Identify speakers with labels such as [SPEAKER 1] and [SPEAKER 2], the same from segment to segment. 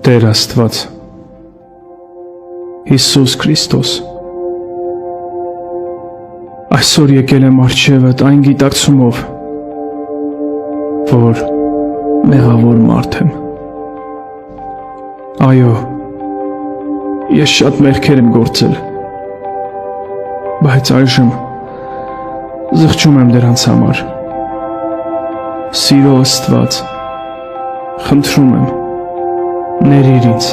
[SPEAKER 1] Տեր Աստված, Հիսուս Քրիստոս, այսօր եկել եմ առջևդ այն գիտակցումով, որ մեղավոր մարդ եմ։ Այո, ես շատ մեղքեր եմ գործել, բայց այժմ զղջում եմ դրանց համար։ Սիրո Աստված, խնդրում եմ, ներիր ինձ,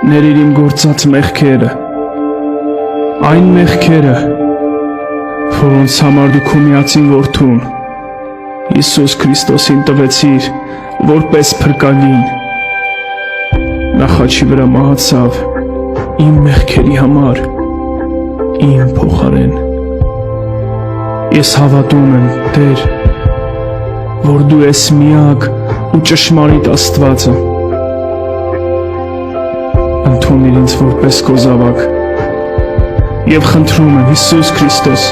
[SPEAKER 1] ներիր իմ գործած մեղքերը, այն մեղքերը, որոնց համար դու քո միածին որդուն Հիսուս Քրիստոսին տվեցիր որպես փրկագին։ Նա խաչի վրա մահացավ իմ մեղքերի համար, իմ փոխարեն։ Ես հավատում եմ, Տեր, որ դու ես միակ ու ճշմարիտ Աստվածը։ Ընդունիր ինձ որպես քո զավակ եւ խնդրում եմ, Հիսուս Քրիստոս,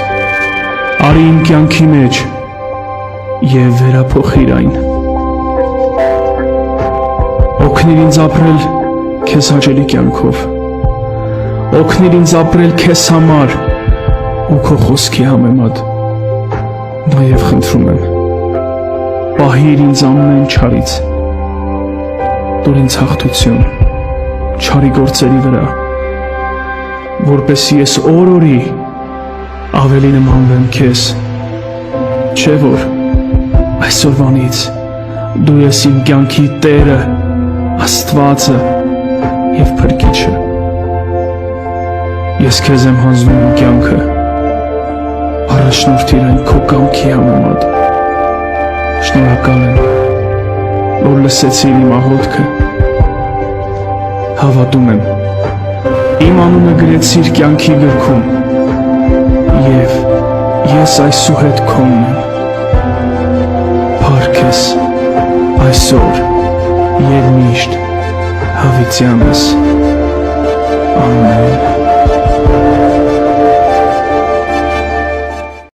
[SPEAKER 1] արի իմ կյանքի մեջ եւ վերափոխիր այն։ Օգնիր ինձ ապրել քեզ հաճելի կյանքով։ Օգնիր ինձ ապրել քեզ համար ու քո խոսքի համեմատ։ Նաեւ խնդրում եմ, պահիր ինձ ամեն չարից, տուր ինձ հաղթություն չարի գործերի վրա, որպեսզի ես օր-օրի ավելի նմանվեմ քեզ, չէ՞ որ այսօրվանից դու ես իմ կյանքի Տերը, Աստվածը եւ Փրկիչը։ Ես քեզ եմ հանձնում իմ կյանքը, առաջնորդիր այն քո կամքի համեմատ։ Շնորհակալ եմ, որ լսեցիր իմ աղոթքը։ Հավատում եմ, իմ անունը գրեցիր կյանքի գրքում եւ ես այսուհետ քոնն եմ։ Փառք ես այսօր եւ միշտ հավիտյանս։ Ամեն։